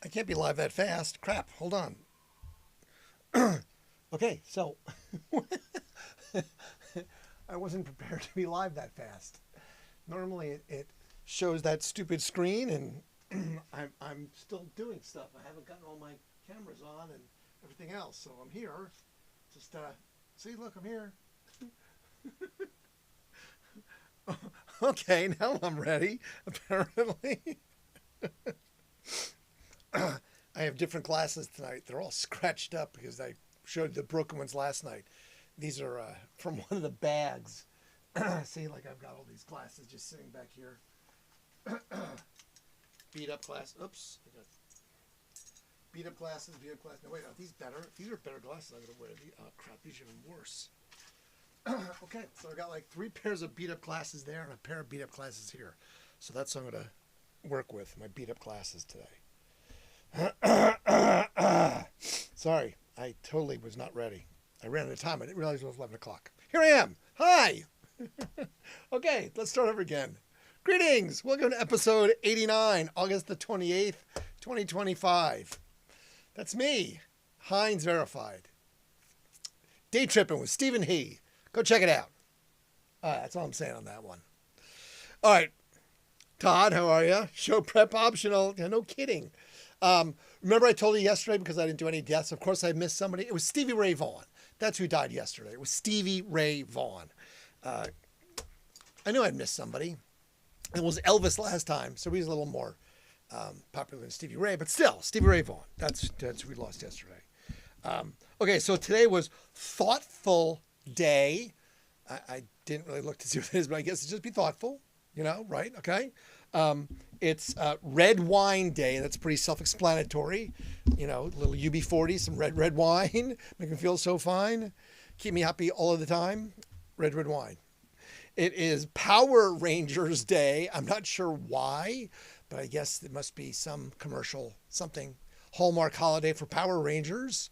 I can't be live that fast. Crap, hold on. Okay, so I wasn't prepared to be live that fast. Normally it shows that stupid screen and I'm still doing stuff. I haven't gotten all my cameras on and everything else. So I'm here. Just see, look, I'm here. Okay, now I'm ready, apparently. I have different glasses tonight. They're all scratched up because I showed the broken ones last night. These are from one of the bags. See, like I've got all these glasses just sitting back here. Beat up glass. Oops. I got beat up glasses, beat up glasses. No, wait, are these better? If these are better glasses, I'm going to wear these. Oh, crap. These are even worse. Okay, so I got like 3 pairs of beat up glasses there and a pair of beat up glasses here. So that's what I'm going to work with, my beat up glasses today. Sorry, I totally was not ready. I ran out of time. I didn't realize it was 11 o'clock. Here I am. Hi. Okay, let's start over again. Greetings. Welcome to episode 89, August the 28th, 2025. That's me, Heinz Verified. Day tripping with Stephen He. Go check it out. All right, that's all I'm saying on that one. All right, Todd, how are you? Show prep optional. Yeah, no kidding. Remember I told you yesterday because I didn't do any deaths. Of course, I missed somebody. It was Stevie Ray Vaughan. That's who died yesterday. It was Stevie Ray Vaughan. I knew I'd missed somebody. It was Elvis last time, so he's a little more popular than Stevie Ray, but still, Stevie Ray Vaughan. That's who we lost yesterday. Okay, so today was Thoughtful Day. I didn't really look to see what it is, but I guess it's just be thoughtful, right? Okay. It's Red Wine Day. That's pretty self-explanatory. Little UB40, some red wine, make me feel so fine. Keep me happy all of the time. Red wine. It is Power Rangers Day. I'm not sure why, but I guess it must be some commercial, something, Hallmark holiday for Power Rangers.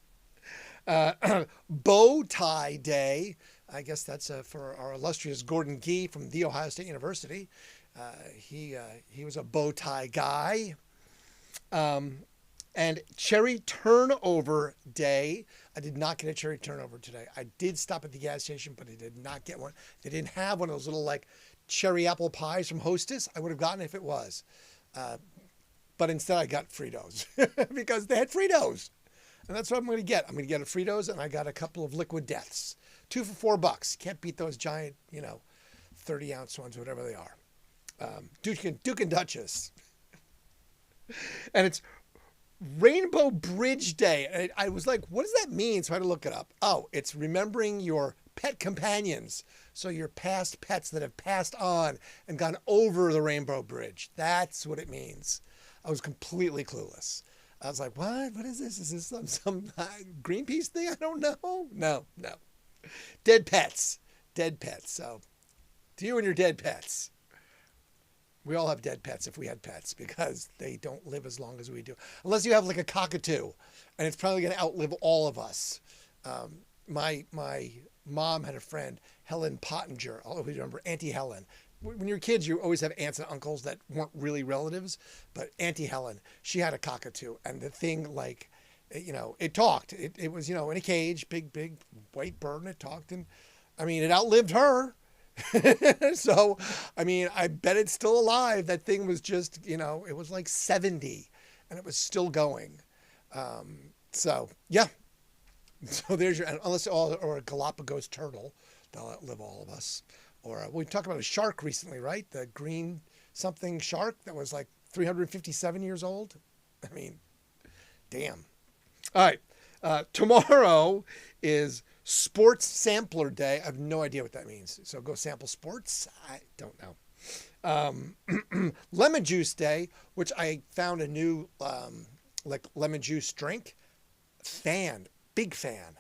Bow Tie Day. I guess that's for our illustrious Gordon Gee from The Ohio State University. He was a bow tie guy. And Cherry Turnover Day. I did not get a cherry turnover today. I did stop at the gas station, but I did not get one. They didn't have one of those little like cherry apple pies from Hostess. I would have gotten it if it was. But instead I got Fritos because they had Fritos. And that's what I'm going to get. I'm going to get a Fritos and I got a couple of Liquid Deaths. 2 for $4. Can't beat those giant, 30-ounce ones, whatever they are. Duke and Duchess. And it's Rainbow Bridge Day. And I was like, what does that mean? So I had to look it up. Oh, it's remembering your pet companions. So your past pets that have passed on and gone over the Rainbow Bridge. That's what it means. I was completely clueless. I was like, what? What is this? Is this some Greenpeace thing? I don't know. No. Dead pets. So to you and your dead pets. We all have dead pets if we had pets because they don't live as long as we do. Unless you have like a cockatoo and it's probably going to outlive all of us. My mom had a friend, Helen Pottinger. I'll always remember Auntie Helen. When you're kids, you always have aunts and uncles that weren't really relatives. But Auntie Helen, she had a cockatoo. And the thing like, it talked. It was, in a cage, big white bird, and it talked. And it outlived her. So, I bet it's still alive. That thing was just, it was like 70 and it was still going. So yeah. So there's your, or a Galapagos turtle, they'll outlive all of us. Or we talked about a shark recently, right? The green something shark that was like 357 years old. Damn. All right. Tomorrow is Sports Sampler Day. I have no idea what that means. So go sample sports. I don't know. Lemon Juice Day, which I found a new lemon juice drink. Big fan.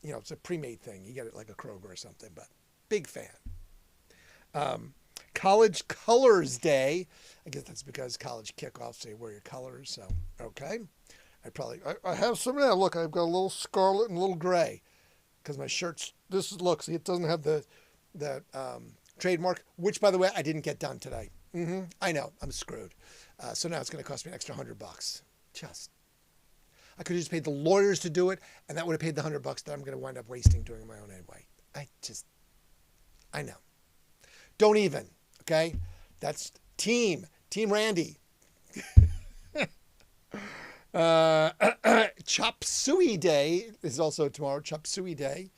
It's a pre-made thing. You get it like a Kroger or something, but big fan. College Colors Day. I guess that's because college kickoffs say wear your colors. So okay. I have some now. Look, I've got a little scarlet and a little gray. Because my shirt's, see, it doesn't have the trademark, which, by the way, I didn't get done today. I know, I'm screwed. So now it's going to cost me an extra $100. I could have just paid the lawyers to do it, and that would have paid the $100 that I'm going to wind up wasting doing it my own anyway. I know. Don't even, okay? That's Team Randy. Chop Suey Day is also tomorrow, Chop Suey Day.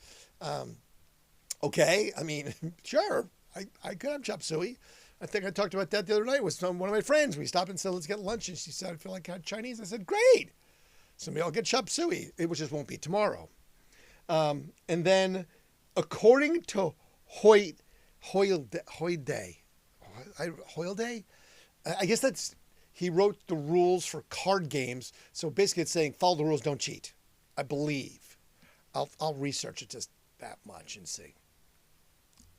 Okay, I mean, sure, I could have chop suey. I think I talked about that the other night with one of my friends. We stopped and said, let's get lunch. And she said, I feel like I had Chinese. I said, great. So maybe I'll get chop suey. It just won't be tomorrow. And then, according to Hoyle Day, I guess that's, he wrote the rules for card games. So basically it's saying, follow the rules, don't cheat. I believe. I'll research it just that much and see.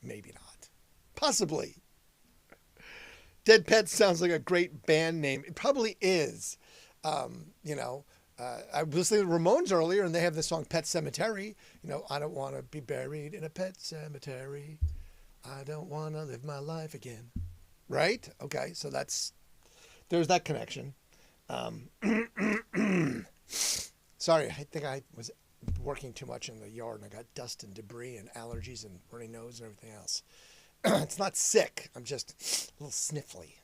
Maybe not. Possibly. Dead Pets sounds like a great band name. It probably is. I was listening to Ramones earlier, and they have the song Pet Cemetery. I don't want to be buried in a pet cemetery. I don't want to live my life again. Right? Okay, so there's that connection. Sorry, I think I was working too much in the yard, and I got dust and debris and allergies and runny nose and everything else. It's not sick. I'm just a little sniffly.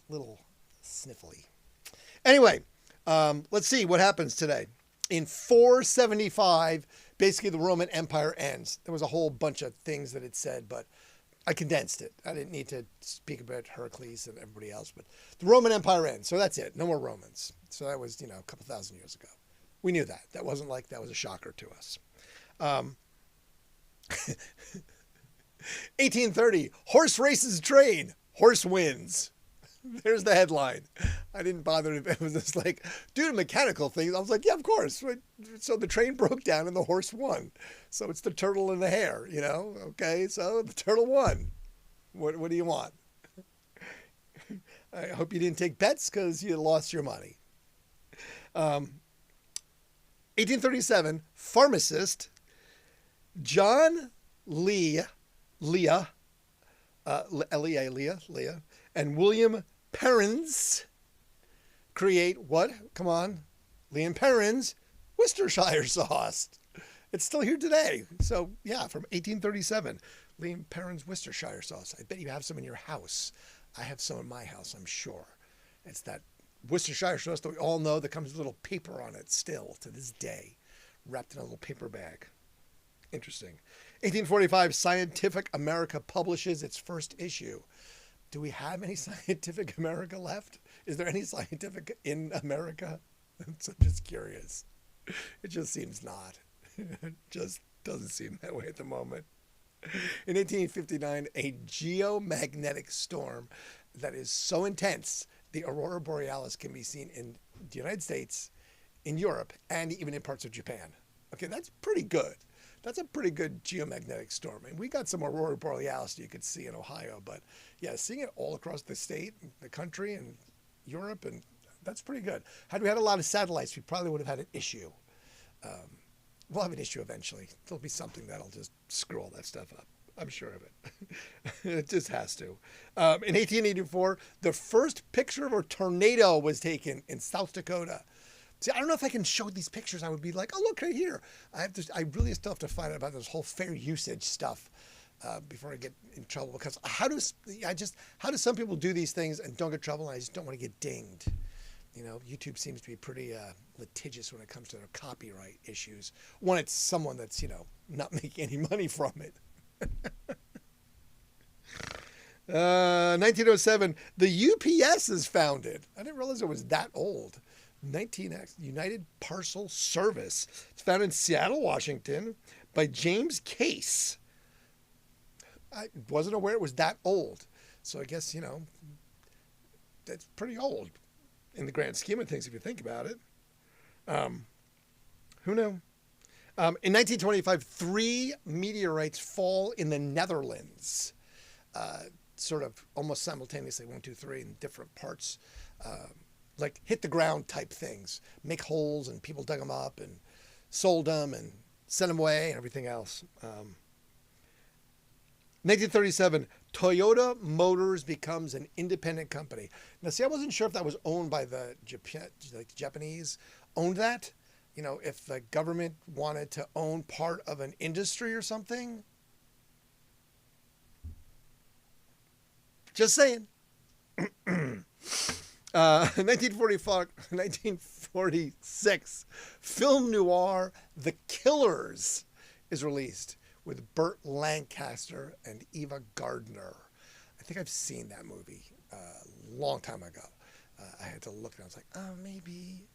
Little sniffly. Anyway, let's see what happens today. In 475, basically the Roman Empire ends. There was a whole bunch of things that it said, but I condensed it. I didn't need to speak about Heracles and everybody else, but the Roman Empire ends. So that's it. No more Romans. So that was, a couple thousand years ago. We knew that. That wasn't like that was a shocker to us. 1830, horse races train, horse wins. There's the headline. I didn't bother. It was just like, due to mechanical things. I was like, yeah, of course. So the train broke down and the horse won. So it's the turtle and the hare, Okay, so the turtle won. What do you want? I hope you didn't take bets because you lost your money. 1837, pharmacist John Leah, and William Perrins create what? Come on. Liam Perrins, Worcestershire sauce. It's still here today. So, yeah, from 1837, Liam Perrins, Worcestershire sauce. I bet you have some in your house. I have some in my house, I'm sure. It's that Worcestershire sauce that we all know that comes with a little paper on it still to this day, wrapped in a little paper bag. Interesting. 1845, Scientific America publishes its first issue. Do we have any Scientific America left? Is there any Scientific in America? I'm just curious. It just seems not. It just doesn't seem that way at the moment. In 1859, a geomagnetic storm that is so intense, the Aurora Borealis can be seen in the United States, in Europe, and even in parts of Japan. Okay, that's pretty good. That's a pretty good geomagnetic storm. And we got some Aurora Borealis you could see in Ohio, but yeah, seeing it all across the state, the country, and Europe, and that's pretty good. Had we had a lot of satellites, we probably would have had an issue. We'll have an issue eventually. There'll be something that'll just screw all that stuff up. I'm sure of it. It just has to. In 1884, the first picture of a tornado was taken in South Dakota. See, I don't know if I can show these pictures. I would be like, oh, look right here. I really still have to find out about this whole fair usage stuff before I get in trouble. Because how do some people do these things and don't get in trouble? And I just don't want to get dinged. YouTube seems to be pretty litigious when it comes to their copyright issues. When it's someone that's, not making any money from it. 1907, the UPS is founded. I didn't realize it was that old. 19X, United Parcel Service. It's founded in Seattle, Washington by James Case. I wasn't aware it was that old. So I guess, that's pretty old in the grand scheme of things if you think about it. Who knew? In 1925, 3 meteorites fall in the Netherlands. Sort of almost simultaneously, 1, 2, 3 in different parts. Like hit the ground type things, make holes, and people dug them up and sold them and sent them away and everything else. 1937, Toyota Motors becomes an independent company. Now, see, I wasn't sure if that was owned by the Japanese owned that. You know, if the government wanted to own part of an industry or something. Just saying. 1946, film noir The Killers is released with Burt Lancaster and Eva Gardner. I think I've seen that movie a long time ago. I had to look and I was like, oh, maybe,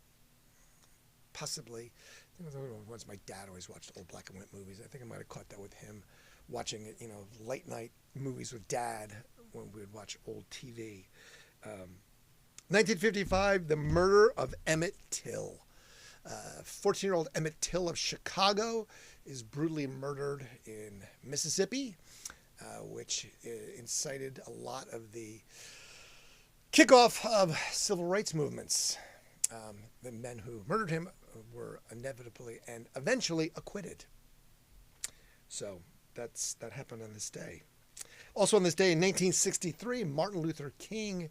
possibly. I think it was once my dad always watched old black and white movies. I think I might have caught that with him watching it, you know, late night movies with dad when we would watch old TV. 1955, the murder of Emmett Till. 14-year-old Emmett Till of Chicago is brutally murdered in Mississippi, which incited a lot of the kickoff of civil rights movements. The men who murdered him were inevitably and eventually acquitted. So that happened on this day. Also on this day in 1963, Martin Luther King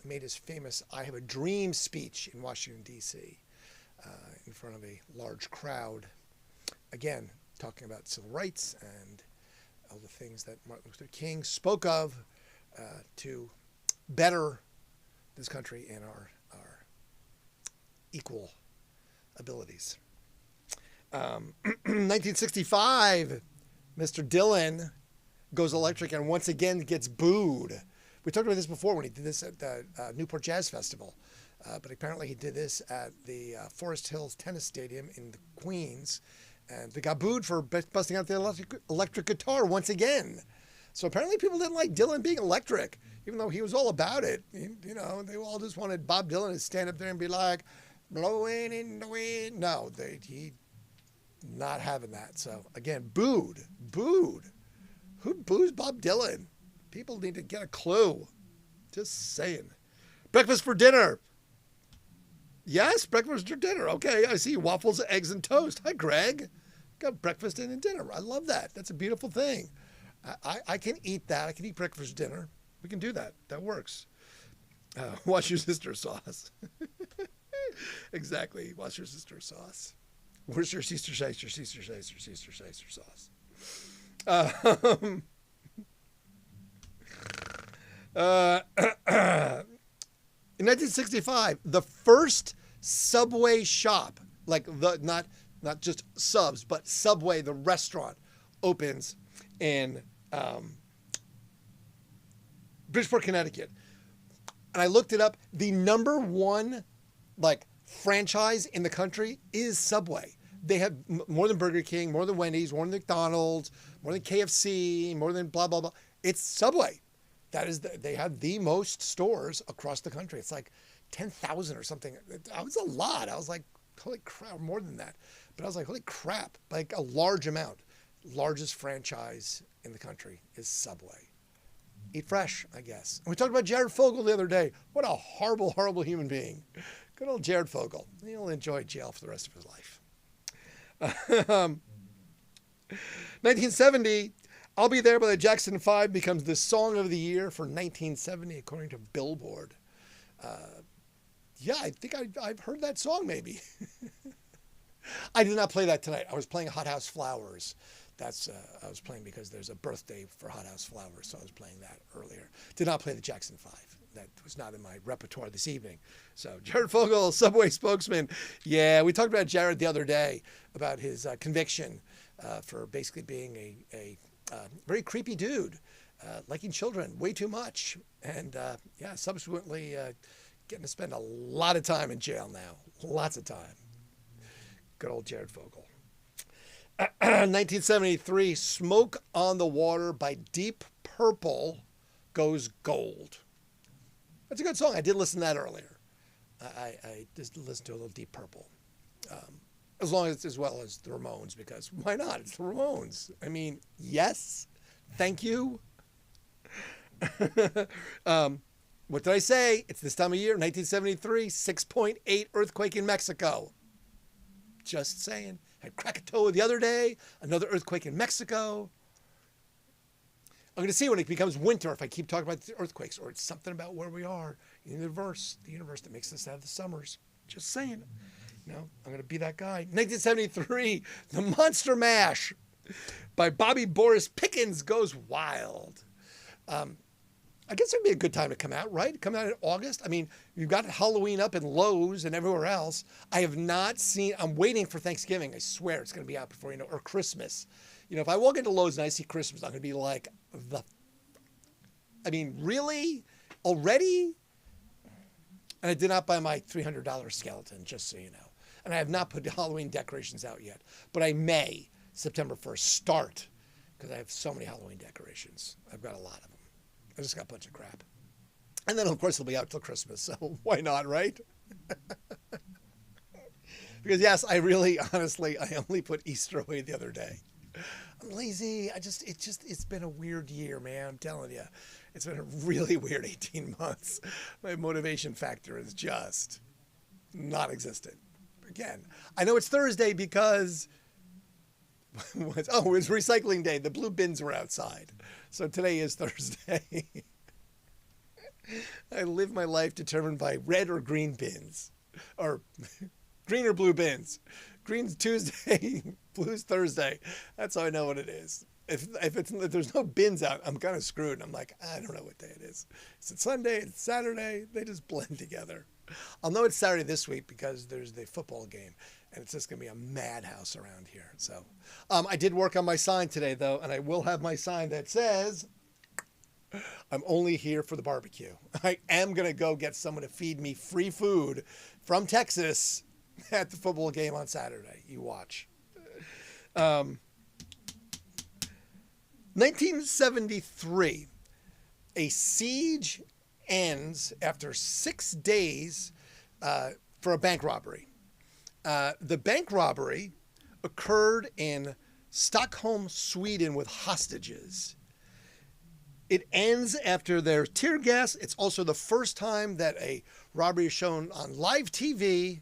made his famous I Have a Dream speech in Washington, D.C. In front of a large crowd. Again, talking about civil rights and all the things that Martin Luther King spoke of to better this country and our equal abilities. 1965, Mr. Dylan goes electric and once again gets booed. We talked about this before when he did this at the Newport Jazz Festival. But apparently he did this at the Forest Hills Tennis Stadium in the Queens. And they got booed for busting out the electric guitar once again. So apparently people didn't like Dylan being electric, even though he was all about it. You know, they all just wanted Bob Dylan to stand up there and be like, blowing in the wind. No, he not having that. So again, booed. Who boos Bob Dylan? People need to get a clue. Just saying. Breakfast for dinner. Yes, breakfast or dinner. Okay, I see waffles, eggs, and toast. Hi, Greg. Got breakfast and dinner. I love that. That's a beautiful thing. I can eat that. I can eat breakfast, dinner. We can do that. That works. Wash your sister's sauce. Exactly. Wash your sister's sauce. Where's your sister sauce? In 1965, the first Subway shop, like the not just Subs, but Subway, the restaurant, opens in Bridgeport, Connecticut. And I looked it up. The number one franchise in the country is Subway. They have more than Burger King, more than Wendy's, more than McDonald's, more than KFC, more than blah, blah, blah. It's Subway. They have the most stores across the country. It's like 10,000 or something. It was a lot. I was like, holy crap, more than that. But I was like, holy crap, like a large amount. Largest franchise in the country is Subway. Eat fresh, I guess. And we talked about Jared Fogle the other day. What a horrible, horrible human being. Good old Jared Fogle. He'll enjoy jail for the rest of his life. 1970, I'll Be There by the Jackson 5 becomes the song of the year for 1970, according to Billboard. Yeah, I think I've heard that song maybe. I did not play that tonight. I was playing Hot House Flowers. That's I was playing because there's a birthday for Hot House Flowers, so I was playing that earlier. Did not play the Jackson 5. That was not in my repertoire this evening. So Jared Fogle, Subway spokesman. Yeah, we talked about Jared the other day, about his conviction for basically being a very creepy dude, liking children way too much. And subsequently getting to spend a lot of time in jail now. Lots of time. Good old Jared Fogle. 1973, Smoke on the Water by Deep Purple goes gold. That's a good song. I did listen to that earlier. I just listened to a little Deep Purple. As well as the Ramones, because why not? It's the Ramones. I mean, yes. Thank you. What did I say? It's this time of year, 1973, 6.8 earthquake in Mexico. Just saying. Had Krakatoa the other day, another earthquake in Mexico. I'm going to see when it becomes winter if I keep talking about the earthquakes, or it's something about where we are in the universe that makes us have the summers. Just saying. You know, I'm going to be that guy. 1973, The Monster Mash by Bobby Boris Pickens goes wild. I guess it would be a good time to come out, right? Come out in August. I mean, you've got Halloween up in Lowe's and everywhere else. I have not seen, I'm waiting for Thanksgiving. I swear it's going to be out before, or Christmas. If I walk into Lowe's and I see Christmas, I'm going to be like, really? Already? And I did not buy my $300 skeleton, just so you know. And I have not put Halloween decorations out yet. But I may, September 1st, start, because I have so many Halloween decorations. I've got a lot of them. I just got a bunch of crap. And then, of course, it'll be out till Christmas, so why not, right? Because, yes, I only put Easter away the other day. I'm lazy. It's been a weird year, man. I'm telling you. It's been a really weird 18 months. My motivation factor is just non-existent. Again, I know it's Thursday because it was recycling day. The blue bins were outside. So today is Thursday. I live my life determined by red or green bins, or green or blue bins. Green's Tuesday, blue's Thursday. That's how I know what it is. If there's no bins out, I'm kind of screwed. And I'm like, I don't know what day it is. Is it Sunday? It's Saturday? They just blend together. I'll know it's Saturday this week because there's the football game, and it's just going to be a madhouse around here. So I did work on my sign today, though, and I will have my sign that says, I'm only here for the barbecue. I am going to go get someone to feed me free food from Texas at the football game on Saturday. You watch. 1973, a siege ends after 6 days for a bank robbery. The bank robbery occurred in Stockholm, Sweden, with hostages. It ends after their tear gas. It's also the first time that a robbery is shown on live TV,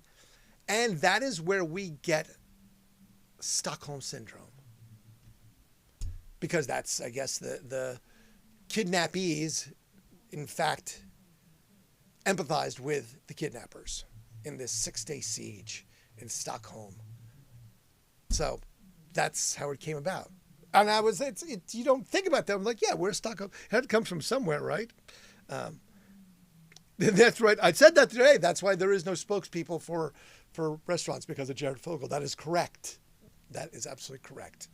and that is where we get Stockholm Syndrome. Because that's, I guess, the kidnappees, in fact, empathized with the kidnappers in this 6-day siege in Stockholm. So that's how it came about. And you don't think about that. I'm like, yeah, where's Stockholm? It had to come from somewhere, right? That's right. I said that today. That's why there is no spokespeople for restaurants, because of Jared Fogle. That is correct. That is absolutely correct.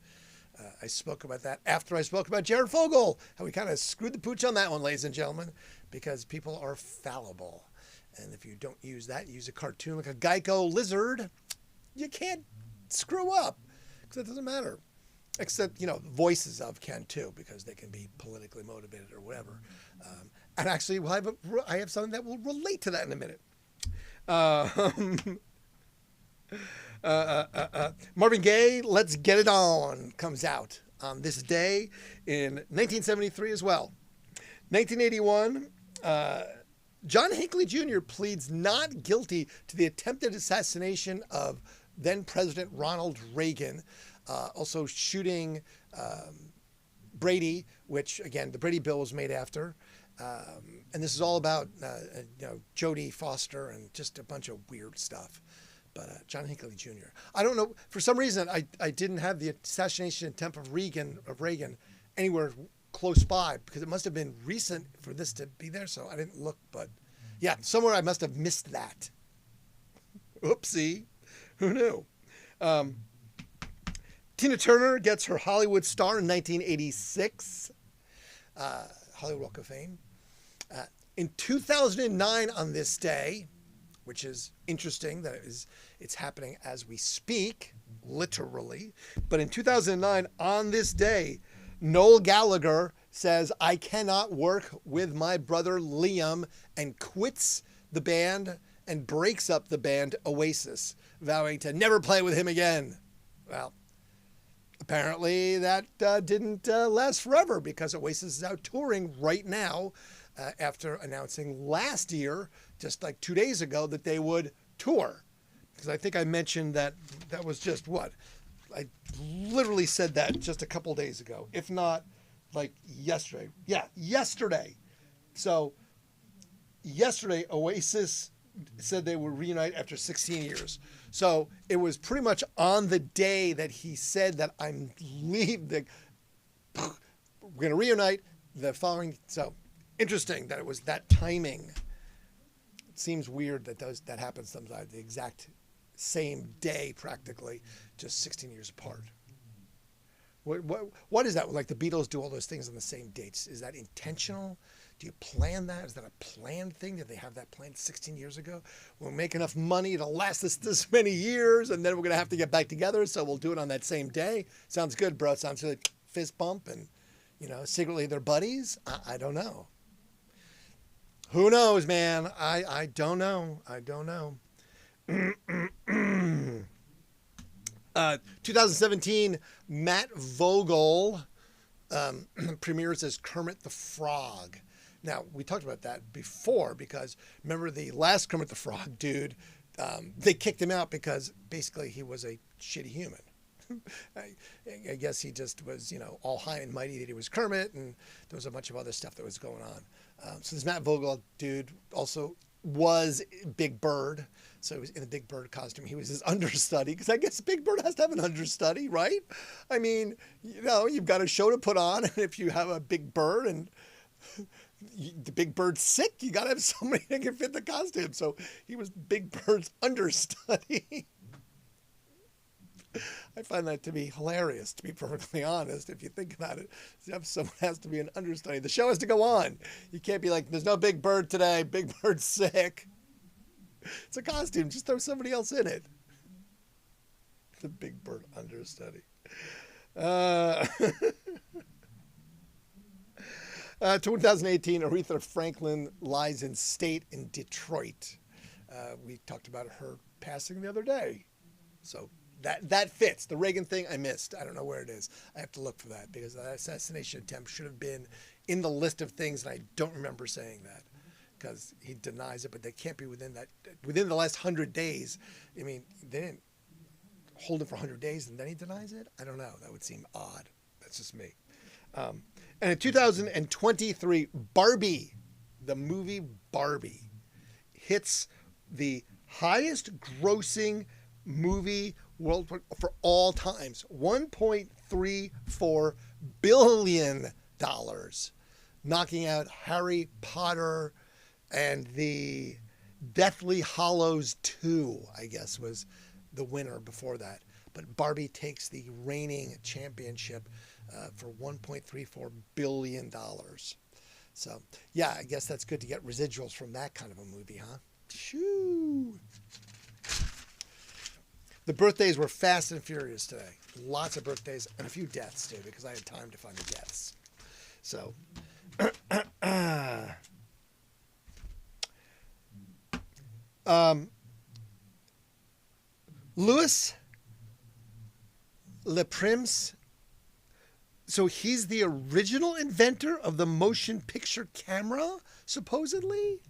I spoke about that after I spoke about Jared Fogle. How we kind of screwed the pooch on that one, ladies and gentlemen, because people are fallible. And if you don't use that, use a cartoon like a Geico lizard, you can't screw up, because it doesn't matter. Except, voices of can too, because they can be politically motivated or whatever. And actually, I have something that will relate to that in a minute. Marvin Gaye, Let's Get It On, comes out on this day in 1973 as well. 1981, John Hinckley Jr. pleads not guilty to the attempted assassination of then President Ronald Reagan, also shooting Brady, which, again, the Brady Bill was made after. And this is all about Jodie Foster and just a bunch of weird stuff. But John Hinckley Jr. I don't know. For some reason, I didn't have the assassination attempt of Reagan anywhere close by, because it must have been recent for this to be there. So I didn't look. But yeah, somewhere I must have missed that. Oopsie. Who knew? Tina Turner gets her Hollywood star in 1986. Hollywood Walk of Fame. In 2009, on this day, which is interesting that it's happening as we speak, literally. But in 2009, on this day, Noel Gallagher says, I cannot work with my brother Liam, and quits the band and breaks up the band Oasis, vowing to never play with him again. Well, apparently that didn't last forever, because Oasis is out touring right now after announcing last year, just like 2 days ago, that they would tour. Because I think I mentioned that was just what? I literally said that just a couple days ago, if not like yesterday. Yeah, yesterday. So yesterday, Oasis said they would reunite after 16 years. So it was pretty much on the day that he said that I'm leaving. We're going to reunite the following. So interesting that it was that timing. It seems weird that that happens sometimes. The exact same day, practically, just 16 years apart. What is that? Like the Beatles do all those things on the same dates. Is that intentional? Do you plan that? Is that a planned thing? Did they have that planned 16 years ago? We'll make enough money to last us this many years, and then we're going to have to get back together, so we'll do it on that same day. Sounds good, bro. Sounds like fist bump and, secretly they're buddies. I don't know. Who knows, man? I don't know. 2017, Matt Vogel premieres as Kermit the Frog. Now, we talked about that before because remember the last Kermit the Frog dude, they kicked him out because basically he was a shitty human. I guess he just was, all high and mighty that he was Kermit, and there was a bunch of other stuff that was going on. So this Matt Vogel dude also was Big Bird. So he was in the Big Bird costume. He was his understudy, because I guess Big Bird has to have an understudy, right? I mean, you've got a show to put on, and if you have a Big Bird and the Big Bird's sick, you got to have somebody that can fit the costume. So he was Big Bird's understudy. I find that to be hilarious, to be perfectly honest. If you think about it, someone has to be an understudy. The show has to go on. You can't be like, there's no Big Bird today. Big Bird's sick. It's a costume. Just throw somebody else in it. The Big Bird understudy. 2018, Aretha Franklin lies in state in Detroit. We talked about her passing the other day. So that fits. The Reagan thing I missed. I don't know where it is. I have to look for that because that assassination attempt should have been in the list of things, and I don't remember saying that because he denies it, but they can't be within the last 100 days. I mean, they didn't hold him for 100 days and then he denies it? I don't know. That would seem odd. That's just me. And in 2023, Barbie, the movie Barbie, hits the highest grossing movie world for all times, $1.34 billion, knocking out Harry Potter and the Deathly Hallows 2, I guess, was the winner before that. But Barbie takes the reigning championship for $1.34 billion. So, yeah, I guess that's good to get residuals from that kind of a movie, huh? Shoo! The birthdays were fast and furious today. Lots of birthdays and a few deaths, too, because I had time to find the deaths. So, Louis Leprims. So he's the original inventor of the motion picture camera, supposedly.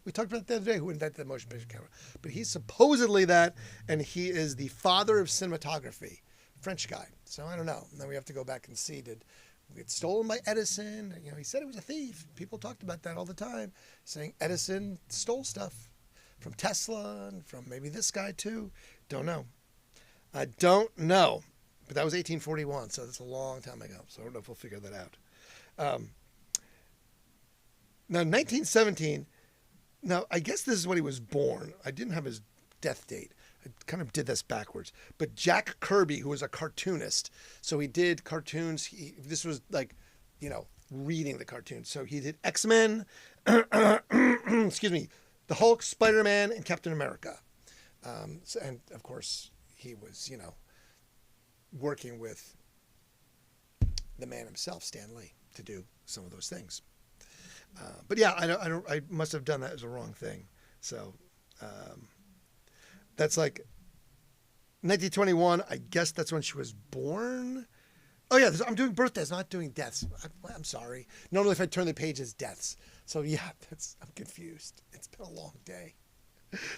We talked about that the other day, who invented the motion picture camera. But he's supposedly that, and he is the father of cinematography. French guy. So I don't know. Now we have to go back and see, did it get stolen by Edison? He said it was a thief. People talked about that all the time, saying Edison stole stuff from Tesla and from maybe this guy too. Don't know. I don't know. But that was 1841, so that's a long time ago. So I don't know if we'll figure that out. Now, 1917, now I guess this is when he was born. I didn't have his death date. I kind of did this backwards. But Jack Kirby, who was a cartoonist, so he did cartoons. This was like, reading the cartoons. So he did X-Men, excuse me, the Hulk, Spider-Man, and Captain America. And, of course, he was, working with the man himself, Stan Lee, to do some of those things. But yeah, I must have done that as a wrong thing. So that's like 1921. I guess that's when she was born. Oh yeah, I'm doing birthdays, not doing deaths. I'm sorry. Normally, if I turn the page, it's deaths. So yeah, I'm confused. It's been a long day.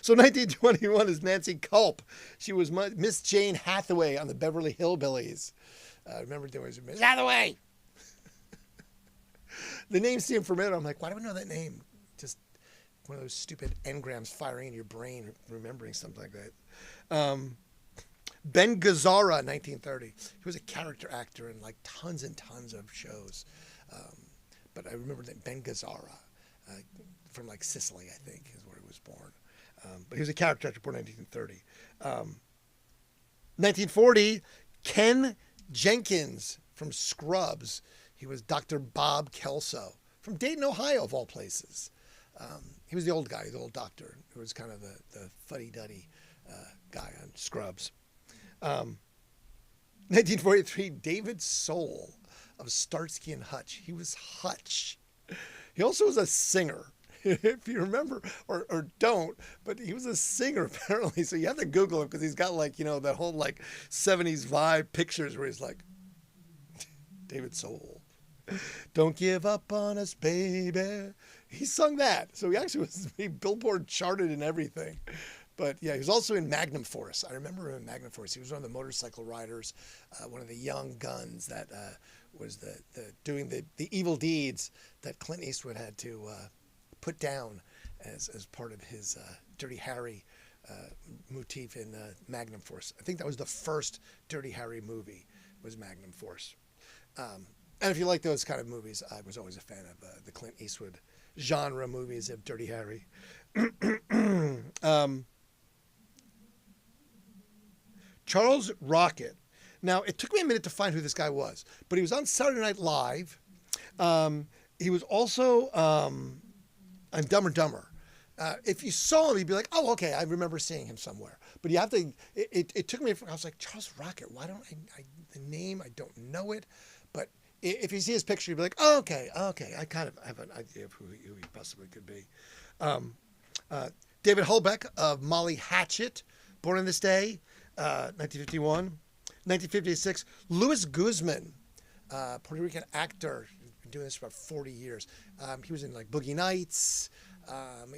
So 1921 is Nancy Culp. She was Miss Jane Hathaway on the Beverly Hillbillies. Remember there was Miss Hathaway. The name seemed familiar. I'm like, why do I know that name? Just one of those stupid engrams firing in your brain, remembering something like that. Ben Gazzara, 1930. He was a character actor in like tons and tons of shows. But I remember that Ben Gazzara, from like Sicily, I think, is where he was born. But he was a character actor born in 1930. 1940, Ken Jenkins from Scrubs. He was Dr. Bob Kelso from Dayton, Ohio, of all places. He was the old guy, the old doctor, who was kind of the fuddy-duddy guy on Scrubs. 1943, David Soul of Starsky and Hutch. He was Hutch. He also was a singer, if you remember, or don't, but he was a singer apparently. So you have to Google him because he's got like, that whole like 70s vibe pictures where he's like, David Soul, don't give up on us, baby. He sung that. So he actually was Billboard charted and everything. But yeah, he was also in Magnum Force. I remember him in Magnum Force. He was one of the motorcycle riders, one of the young guns that was doing the evil deeds that Clint Eastwood had to put down as part of his Dirty Harry motif in Magnum Force. I think that was the first Dirty Harry movie, was Magnum Force. And if you like those kind of movies, I was always a fan of the Clint Eastwood genre movies of Dirty Harry. Charles Rocket. Now, it took me a minute to find who this guy was, but he was on Saturday Night Live. He was also on Dumb and Dumber. If you saw him, you'd be like, oh, okay, I remember seeing him somewhere. But you have to, it took me, I was like, Charles Rocket, why don't the name, I don't know it. But if you see his picture, you'd be like, oh, okay, I kind of have an idea of who he possibly could be. David Holbeck of Molly Hatchet, born on this day, 1951. 1956, Luis Guzman, Puerto Rican actor, been doing this for about 40 years. He was in like Boogie Nights.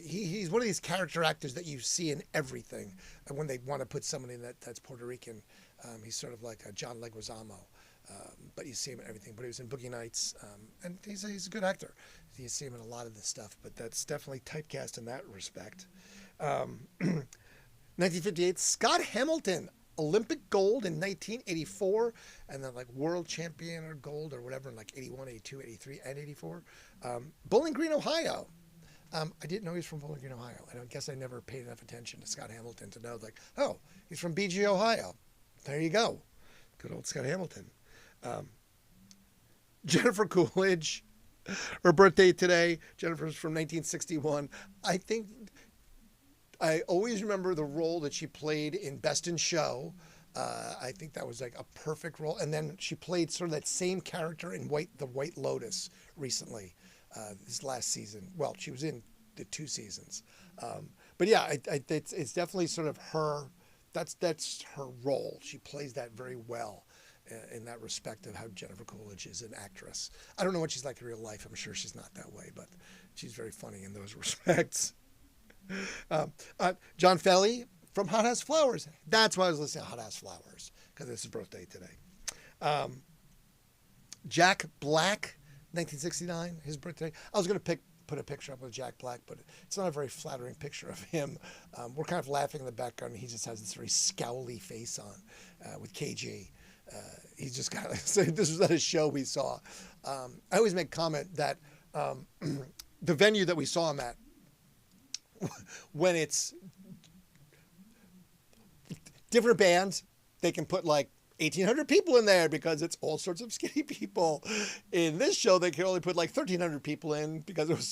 He's one of these character actors that you see in everything. And when they want to put somebody that's Puerto Rican, he's sort of like a John Leguizamo. But you see him in everything. But he was in Boogie Nights, and he's a good actor. You see him in a lot of this stuff, but that's definitely typecast in that respect. 1958, Scott Hamilton, Olympic gold in 1984, and then like world champion or gold or whatever in like 81, 82, 83, and 84. Bowling Green, Ohio. I didn't know he was from Bowling Green, Ohio. I guess I never paid enough attention to Scott Hamilton to know, like, oh, he's from BG, Ohio. There you go. Good old Scott Hamilton. Jennifer Coolidge, her birthday today. Jennifer's from 1961. I always remember the role that she played in Best in Show. I think that was like a perfect role. And then she played sort of that same character in The White Lotus recently, this last season. Well, she was in the 2 seasons. But yeah, it's definitely sort of her, that's her role. She plays that very well in that respect of how Jennifer Coolidge is an actress. I don't know what she's like in real life. I'm sure she's not that way, but she's very funny in those respects. John Felly from Hot House Flowers. That's why I was listening to Hot House Flowers, because it's his birthday today. Jack Black, 1969, his birthday. I was going to put a picture up of Jack Black, but it's not a very flattering picture of him. We're kind of laughing in the background. He just has this very scowly face on with KG. He's just kind of like, this was at a show we saw. I always make comment that the venue that we saw him at, when it's different bands, they can put like 1,800 people in there because it's all sorts of skinny people. In this show, they can only put like 1,300 people in because it was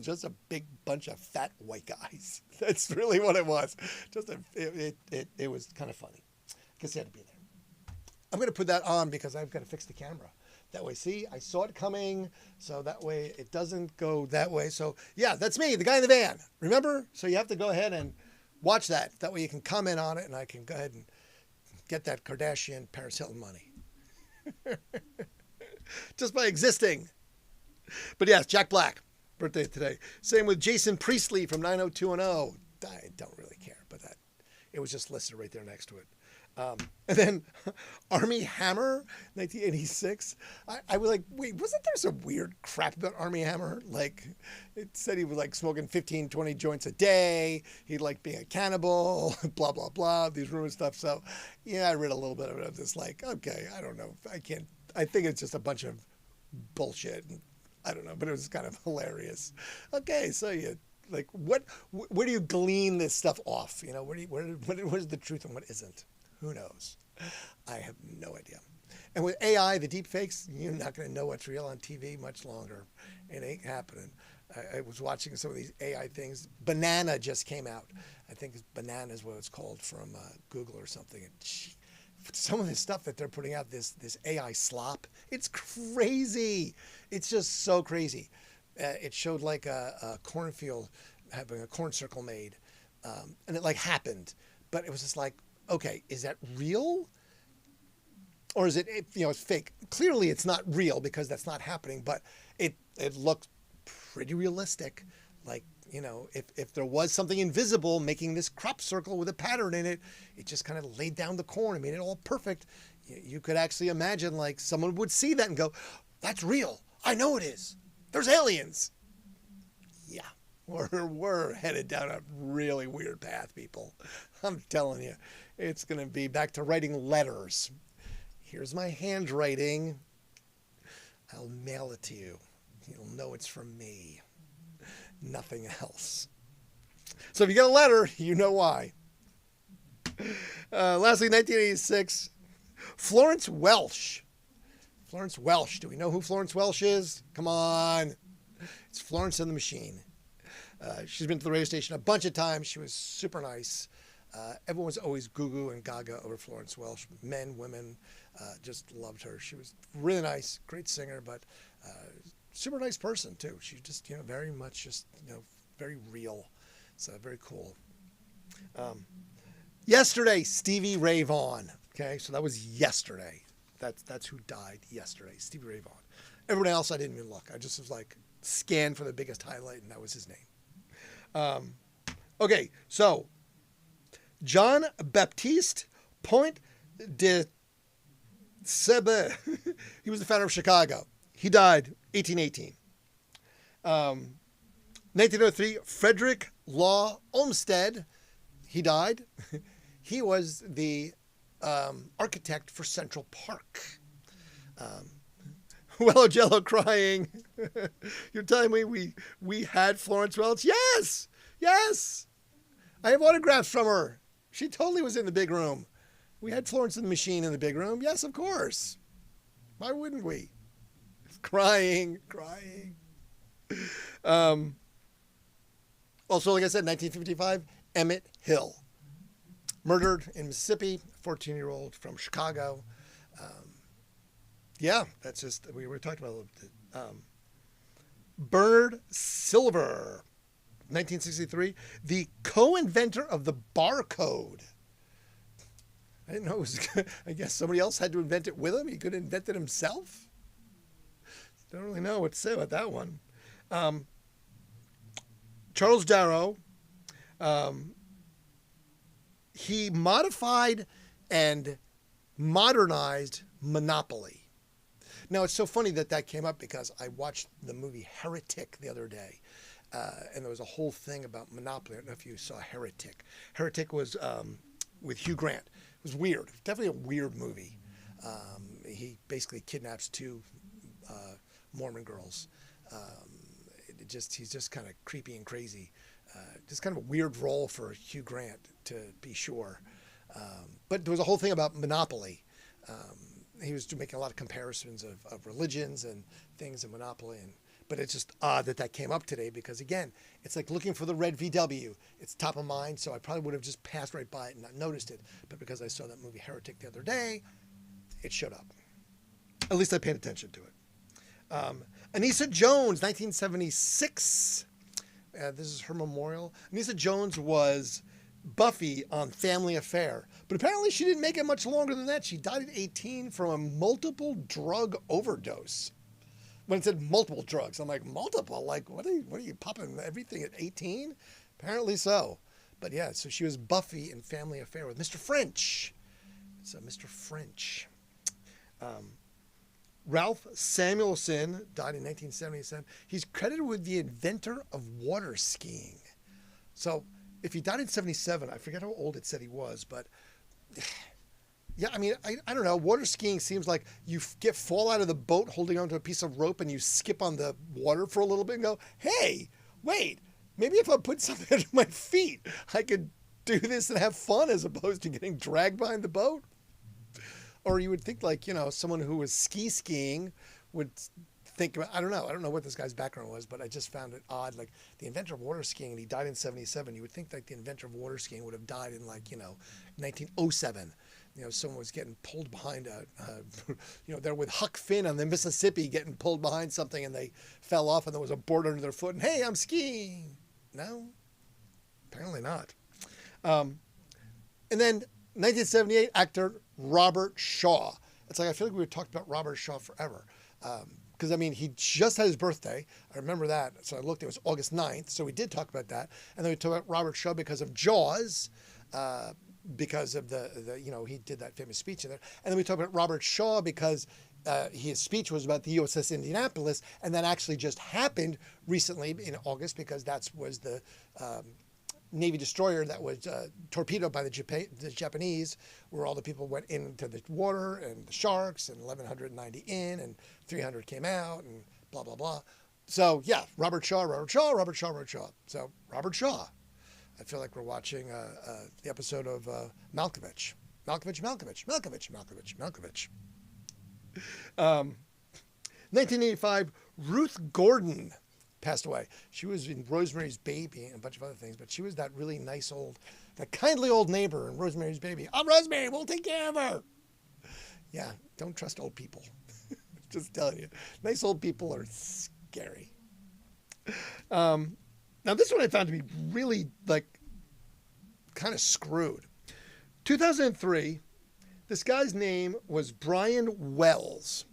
just a big bunch of fat white guys. That's really what it was. It was kind of funny. Guess you had to be there. I'm going to put that on because I've got to fix the camera. That way, see, I saw it coming, so that way it doesn't go that way. So, yeah, that's me, the guy in the van. Remember? So you have to go ahead and watch that. That way you can comment on it, and I can go ahead and get that Kardashian Paris Hilton money. Just by existing. But, yes, Jack Black, birthday today. Same with Jason Priestley from 90210. I don't really care, but it was just listed right there next to it. And then Army Hammer, 1986. I was like, wait, wasn't there some weird crap about Army Hammer? Like, it said he was like smoking 15, 20 joints a day. He liked being a cannibal, blah, blah, blah, these rumor stuff. So, yeah, I read a little bit of it. I was just like, okay, I don't know. I think it's just a bunch of bullshit. I don't know, but it was kind of hilarious. Okay, so like, where do you glean this stuff off? You know, what is the truth and what isn't? Who knows? I have no idea. And with AI, the deep fakes, you're not going to know what's real on TV much longer. It ain't happening. I was watching some of these AI things. Banana just came out. I think Banana is what it's called from Google or something. And some of this stuff that they're putting out, this AI slop, it's crazy. It's just so crazy. It showed like a cornfield having a corn circle made, and it like happened, but it was just like, okay, is that real? Or is it, it's fake? Clearly it's not real because that's not happening, but it looked pretty realistic. Like, if there was something invisible making this crop circle with a pattern in it, it just kind of laid down the corn and made it all perfect. You could actually imagine like someone would see that and go, that's real. I know it is. There's aliens. Yeah, we're headed down a really weird path, people. I'm telling you. It's going to be back to writing letters. Here's my handwriting. I'll mail it to you. You'll know it's from me. Nothing else. So if you get a letter, you know why. Lastly, 1986, Florence Welch. Florence Welch. Do we know who Florence Welch is? Come on. It's Florence and the Machine. She's been to the radio station a bunch of times. She was super nice. Everyone's always goo-goo and gaga over Florence Welch. Men, women, just loved her. She was really nice, great singer, but super nice person too. She just, very much just, very real. So very cool. Yesterday, Stevie Ray Vaughan. Okay, so that was yesterday. That's who died yesterday, Stevie Ray Vaughan. Everyone else, I didn't even look. I just was like, scanned for the biggest highlight, and that was his name. Okay, so John Baptiste Point de Sebe. He was the founder of Chicago. He died 1818. 1903, Frederick Law Olmsted. He died. He was the architect for Central Park. Well, Jello crying. You're telling me we had Florence Welch? Yes. I have autographs from her. She totally was in the big room. We had Florence and the Machine in the big room. Yes, of course. Why wouldn't we? Crying. Also, like I said, 1955, Emmett Hill. Murdered in Mississippi, 14-year-old from Chicago. That's just, we were talking about a little bit. Bernard Silver, 1963, the co-inventor of the barcode. I didn't know it was, I guess somebody else had to invent it with him. He could have invented it himself. Don't really know what to say about that one. Charles Darrow, he modified and modernized Monopoly. Now, it's so funny that came up because I watched the movie Heretic the other day. And there was a whole thing about Monopoly. I don't know if you saw Heretic. Heretic was with Hugh Grant. It was weird. Definitely a weird movie. He basically kidnaps two Mormon girls. He's just kind of creepy and crazy. Just kind of a weird role for Hugh Grant, to be sure. But there was a whole thing about Monopoly. He was making a lot of comparisons of religions and things in Monopoly. But it's just odd that came up today because, again, it's like looking for the red VW. It's top of mind, so I probably would have just passed right by it and not noticed it. But because I saw that movie Heretic the other day, it showed up. At least I paid attention to it. Anissa Jones, 1976. This is her memorial. Anissa Jones was Buffy on Family Affair. But apparently she didn't make it much longer than that. She died at 18 from a multiple drug overdose. When it said multiple drugs, I'm like, multiple? Like, what are you popping everything at 18? Apparently so. But yeah, so she was Buffy in Family Affair with Mr. French. So Mr. French. Ralph Samuelson died in 1977. He's credited with the inventor of water skiing. So if he died in 77, I forget how old it said he was, but yeah, I mean, I don't know. Water skiing seems like you fall out of the boat holding onto a piece of rope and you skip on the water for a little bit and go, hey, wait, maybe if I put something under my feet, I could do this and have fun as opposed to getting dragged behind the boat. Or you would think like, someone who was skiing would think about, I don't know what this guy's background was, but I just found it odd. Like the inventor of water skiing, and he died in 77. You would think like the inventor of water skiing would have died in 1907. Someone was getting pulled behind they're with Huck Finn on the Mississippi getting pulled behind something and they fell off and there was a board under their foot and, hey, I'm skiing. No, apparently not. And then 1978, actor Robert Shaw. It's like I feel like we would talk about Robert Shaw forever. Because, he just had his birthday. I remember that. So I looked, it was August 9th. So we did talk about that. And then we talked about Robert Shaw because of Jaws, because of he did that famous speech in there. And then we talked about Robert Shaw because his speech was about the USS Indianapolis. And that actually just happened recently in August because that was the Navy destroyer that was torpedoed by the Japanese, where all the people went into the water and the sharks, and 1,190 in and 300 came out and blah, blah, blah. So, yeah, Robert Shaw. So, Robert Shaw. I feel like we're watching the episode of Malkovich. 1985, Ruth Gordon passed away. She was in Rosemary's Baby and a bunch of other things, but she was that really nice that kindly old neighbor in Rosemary's Baby. I'm Rosemary, we'll take care of her. Yeah, don't trust old people. Just telling you. Nice old people are scary. Now this one I found to be really kind of screwed. 2003, this guy's name was Brian Wells.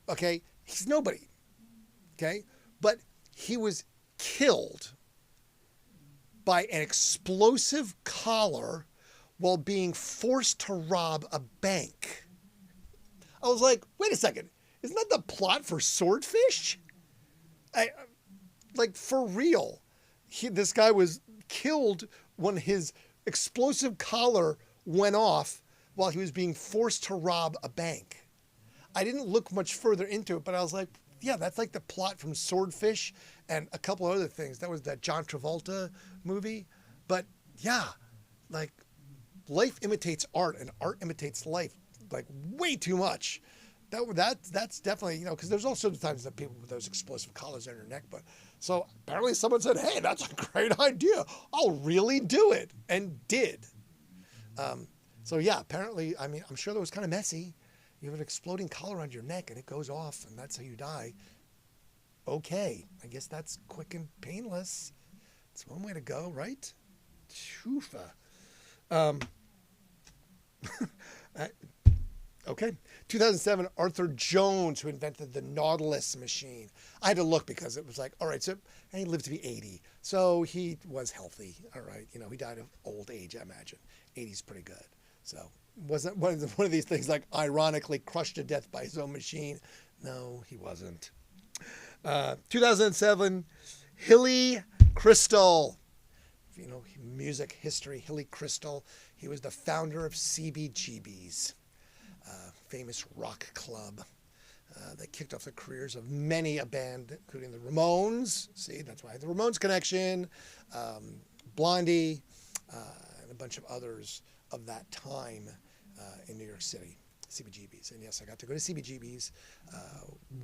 Okay, he's nobody. Okay, but he was killed by an explosive collar while being forced to rob a bank. I was like, wait a second. Isn't that the plot for Swordfish? For real. This guy was killed when his explosive collar went off while he was being forced to rob a bank. I didn't look much further into it, but I was like, yeah, that's like the plot from Swordfish and a couple other things. That was that John Travolta movie. But yeah, life imitates art and art imitates life way too much. That's definitely, because there's all sorts of times that people with those explosive collars on their neck. But so apparently someone said, hey, that's a great idea. I'll really do it, and did. So yeah, apparently, I'm sure that was kind of messy. You have an exploding collar on your neck and it goes off and that's how you die. Okay, I guess that's quick and painless. It's one way to go, right? Choofa. Okay. 2007, Arthur Jones, who invented the Nautilus machine. I had to look because it was like, all right, so and he lived to be 80. So he was healthy. All right. He died of old age, I imagine. 80's pretty good. So wasn't one of these things ironically crushed to death by his own machine. No, he wasn't. 2007, Hilly Crystal. Music history, Hilly Crystal. He was the founder of CBGB's, famous rock club. That kicked off the careers of many a band, including the Ramones. See, that's why I had the Ramones connection. Blondie, and a bunch of others of that time in New York City, CBGB's. And yes, I got to go to CBGB's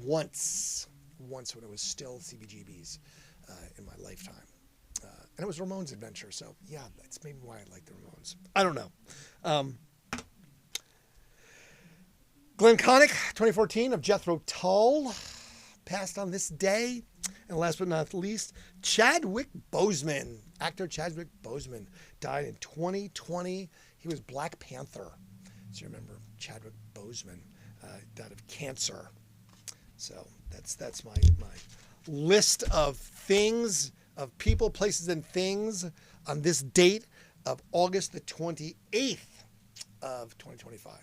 once when it was still CBGB's in my lifetime. And it was Ramones' adventure, so yeah, that's maybe why I like the Ramones. I don't know. Glenn Connick, 2014, of Jethro Tull, passed on this day. And last but not least, Chadwick Boseman, actor Chadwick Boseman, died in 2020. He was Black Panther. So you remember Chadwick Boseman died of cancer. So that's my list of things, of people, places, and things on this date of August the 28th. of 2025.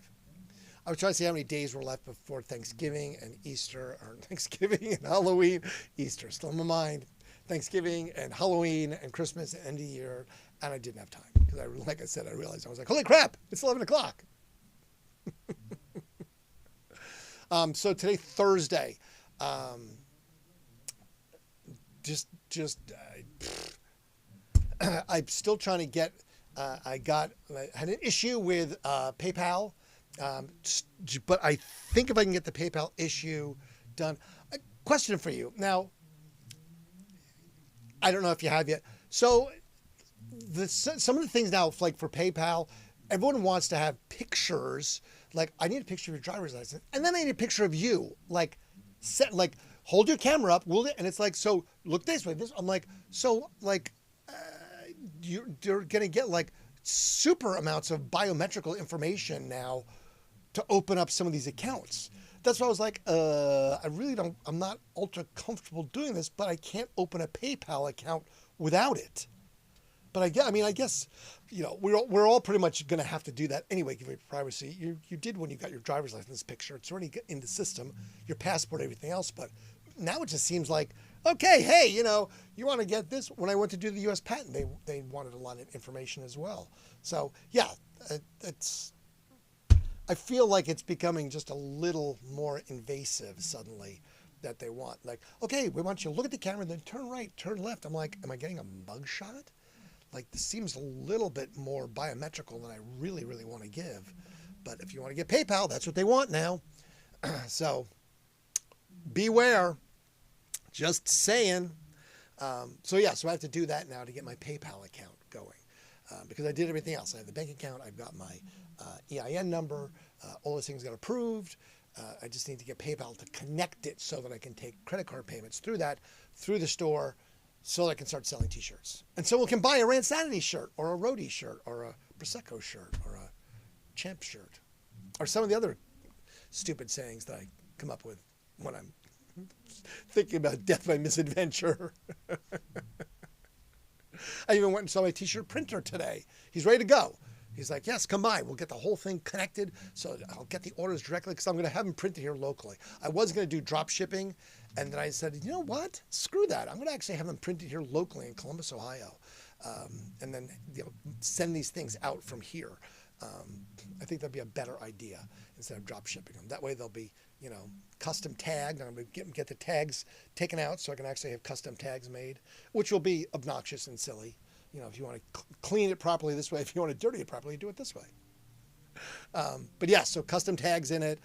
I was trying to see how many days were left before Thanksgiving and Easter, or Thanksgiving and Halloween. Easter still in my mind. Thanksgiving and Halloween and Christmas and end of the year, and I didn't have time because, like I said, I realized I was like, holy crap, it's 11 o'clock. So today, Thursday, I'm still trying to get. I had an issue with PayPal, but I think if I can get the PayPal issue done. A question for you now. I don't know if you have yet. So some of the things now, like for PayPal, everyone wants to have pictures. Like, I need a picture of your driver's license, and then I need a picture of you. Like, hold your camera up, and it's like, so look this way. I'm like, so like, you're gonna get like super amounts of biometrical information now to open up some of these accounts. That's why I was like, I'm not ultra comfortable doing this, but I can't open a PayPal account without it. But I guess, we're all pretty much going to have to do that anyway, given your privacy. You did when you got your driver's license picture. It's already in the system, your passport, everything else. But now it just seems like, okay, hey, you want to get this? When I went to do the U.S. patent, they wanted a lot of information as well. So, yeah, I feel like it's becoming just a little more invasive suddenly that they want. Like, okay, we want you to look at the camera, then turn right, turn left. I'm like, am I getting a mugshot? Like, this seems a little bit more biometrical than I really, really want to give. But if you want to get PayPal, that's what they want now. So beware. Just saying. So I have to do that now to get my PayPal account going. Because I did everything else. I have the bank account. I've got my EIN number. All those things got approved. I just need to get PayPal to connect it so that I can take credit card payments through the store, so that I can start selling T-shirts. And someone can buy a Randsanity shirt or a Roadie shirt or a Prosecco shirt or a Champ shirt or some of the other stupid sayings that I come up with when I'm thinking about death by misadventure. I even went and saw my T-shirt printer today. He's ready to go. He's like, yes, come by. We'll get the whole thing connected. So I'll get the orders directly because I'm going to have them printed here locally. I was going to do drop shipping. And then I said, you know what? Screw that. I'm going to actually have them printed here locally in Columbus, Ohio. And then send these things out from here. I think that'd be a better idea instead of drop shipping them. That way they'll be, custom tagged. I'm going to get the tags taken out so I can actually have custom tags made, which will be obnoxious and silly. If you want to clean it properly this way, if you want to dirty it properly, do it this way. But yeah, so custom tags in it.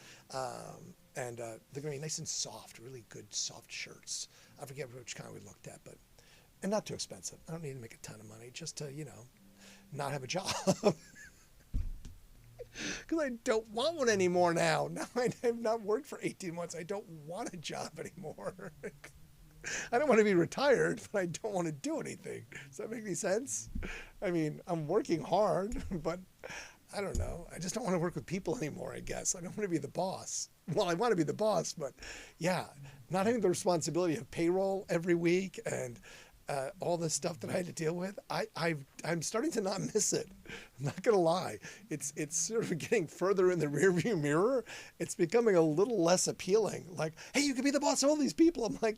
And they're going to be nice and soft, really good soft shirts. I forget which kind we looked at, and not too expensive. I don't need to make a ton of money just to, not have a job. Because I don't want one anymore now. Now I have not worked for 18 months. I don't want a job anymore. I don't want to be retired, but I don't want to do anything. Does that make any sense? I mean, I'm working hard, but I don't know. I just don't want to work with people anymore, I guess. I don't want to be the boss. Well, I want to be the boss, but yeah, not having the responsibility of payroll every week and all the stuff that I had to deal with, I'm starting to not miss it. I'm not going to lie. It's sort of getting further in the rearview mirror. It's becoming a little less appealing. Like, hey, you can be the boss of all these people. I'm like,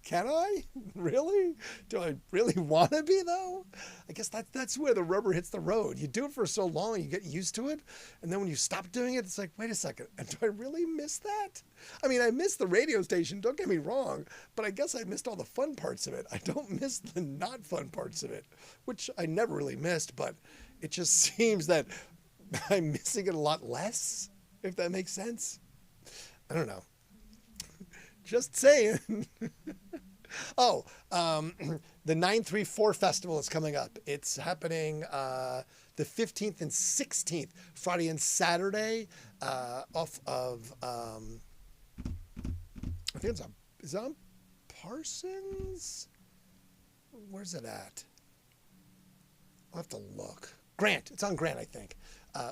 can I? Really? Do I really want to be, though? I guess that's where the rubber hits the road. You do it for so long, you get used to it. And then when you stop doing it, it's like, wait a second. Do I really miss that? I mean, I miss the radio station. Don't get me wrong. But I guess I missed all the fun parts of it. I don't miss the not fun parts of it, which I never really missed. But it just seems that I'm missing it a lot less, if that makes sense. I don't know. Just saying. Oh, the 934 festival is coming up. It's happening the 15th and 16th, Friday and Saturday, off of, I think is it on Parsons? Where's it at? I'll have to look. Grant. It's on Grant, I think.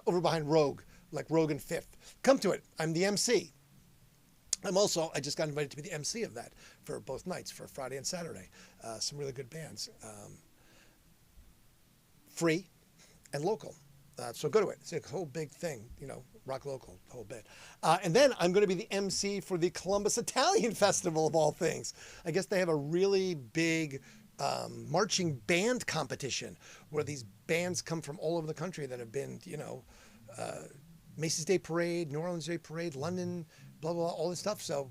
Over behind Rogue, like Rogue and Fifth. Come to it. I'm the MC. I just got invited to be the MC of that for both nights, for Friday and Saturday. Some really good bands. Free and local. So go to it. It's a whole big thing, rock local, the whole bit. And then I'm going to be the MC for the Columbus Italian Festival of all things. I guess they have a really big marching band competition where these bands come from all over the country that have been, Macy's Day Parade, New Orleans Day Parade, London, blah, blah, blah, all this stuff. So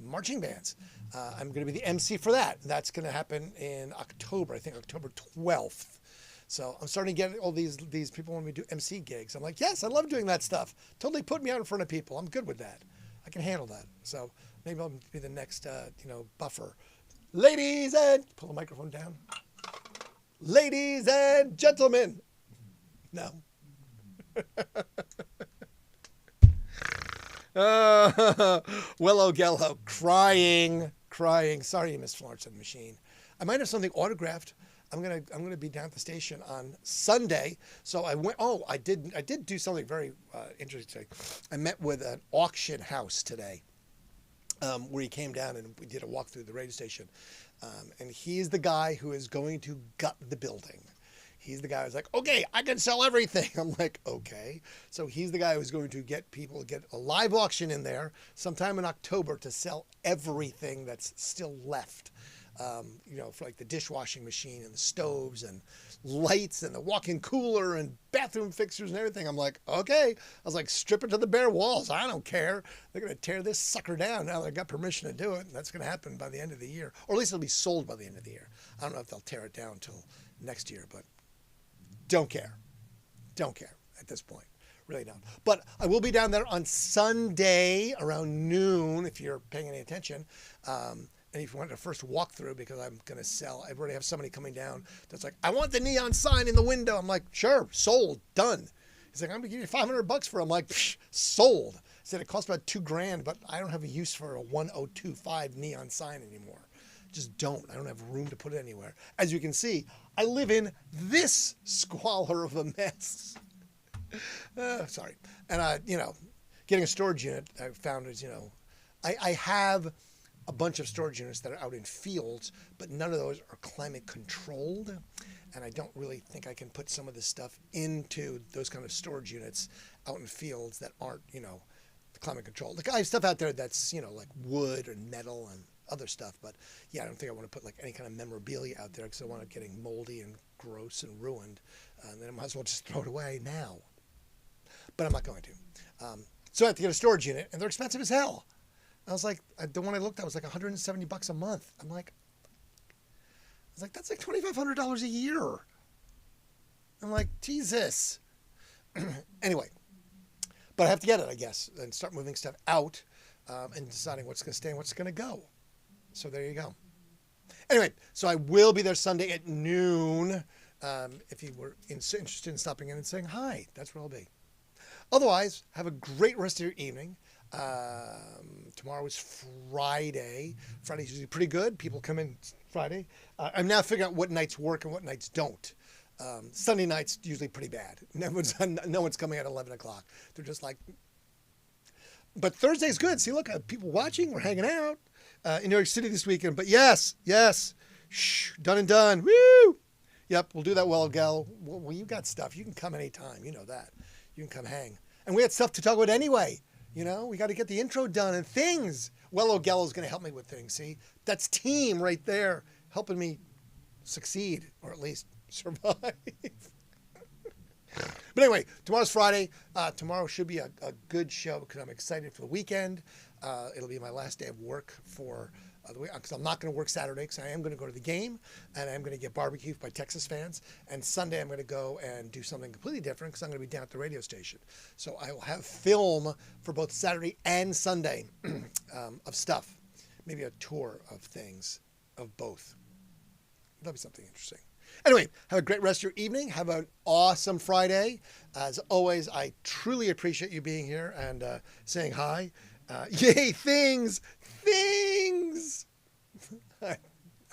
marching bands. I'm going to be the MC for that. That's going to happen in October, I think October 12th. So I'm starting to get all these people want me to do MC gigs. I'm like, yes, I love doing that stuff. Totally put me out in front of people. I'm good with that. I can handle that. So maybe I'll be the next, buffer. Ladies and... Pull the microphone down. Ladies and gentlemen. No. Willow Gello, crying. Sorry you missed Florence and the Machine. I might have something autographed. I'm gonna be down at the station on Sunday. So I went. Oh, I did do something very interesting. I met with an auction house today, where he came down and we did a walk through the radio station. And he's the guy who is going to gut the building. He's the guy who's like, okay, I can sell everything. I'm like, okay. So he's the guy who's going to get a live auction in there sometime in October to sell everything that's still left. For like the dishwashing machine and the stoves and lights and the walk-in cooler and bathroom fixtures and everything. I'm like, okay. I was like, strip it to the bare walls. I don't care. They're going to tear this sucker down now that I got permission to do it. And that's going to happen by the end of the year. Or at least it'll be sold by the end of the year. I don't know if they'll tear it down until next year, but don't care at this point. Really don't. But I will be down there on Sunday around noon if you're paying any attention. And if you want a first walkthrough, because I'm going to sell, I already have somebody coming down that's like, I want the neon sign in the window. I'm like, sure, sold, done. He's like, I'm going to give you $500 for it. I'm like, sold. I said it cost about $2,000, but I don't have a use for a 1025 neon sign anymore. Just don't. I don't have room to put it anywhere. As you can see, I live in this squalor of a mess. Sorry. And, getting a storage unit, I found is, I have a bunch of storage units that are out in fields, but none of those are climate controlled. And I don't really think I can put some of this stuff into those kind of storage units out in fields that aren't, climate controlled. Like I have stuff out there that's, like wood and metal and other stuff, but yeah, I don't think I want to put like any kind of memorabilia out there because I want it getting moldy and gross and ruined. And then I might as well just throw it away now. But I'm not going to. So I have to get a storage unit, and they're expensive as hell. I was like, the one I looked at was like $170 a month. I was like, that's like $2,500 a year. I'm like, Jesus. Anyway, but I have to get it, I guess, and start moving stuff out and deciding what's going to stay and what's going to go. So there you go. Anyway, so I will be there Sunday at noon. If you were interested in stopping in and saying hi, that's where I'll be. Otherwise, have a great rest of your evening. Tomorrow is Friday. Friday's usually pretty good. People come in Friday. I'm now figuring out what nights work and what nights don't. Sunday night's usually pretty bad. No one's coming at 11 o'clock. They're just like... But Thursday's good. See, look, people watching. We're hanging out in New York City this weekend. But yes. Shh, done and done. Woo! Yep, we'll do that well, gal. Well, you got stuff. You can come anytime. You know that. You can come hang. And we had stuff to talk about anyway. We got to get the intro done and things. Well, O'Gello's going to help me with things. See, that's team right there helping me succeed or at least survive. But anyway, tomorrow's Friday. Tomorrow should be a good show because I'm excited for the weekend. It'll be my last day of work for the week because I'm not going to work Saturday because I am going to go to the game and I'm going to get barbecued by Texas fans. And Sunday I'm going to go and do something completely different because I'm going to be down at the radio station. So I will have film for both Saturday and Sunday of stuff. Maybe a tour of things of both. That'll be something interesting. Anyway, have a great rest of your evening. Have an awesome Friday. As always, I truly appreciate you being here and saying hi. Yay, things!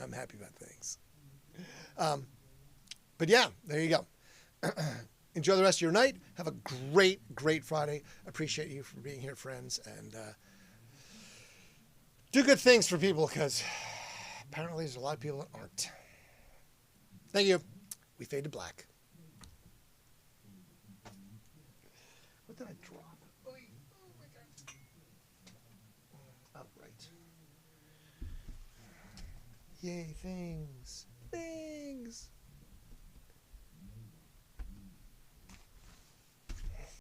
I'm happy about things. But yeah, there you go. Enjoy the rest of your night. Have a great Friday. Appreciate you for being here, friends. And do good things for people because apparently there's a lot of people that aren't. Thank you. We fade to black. did I drop? Oh my God. Oh, right. Yay, things.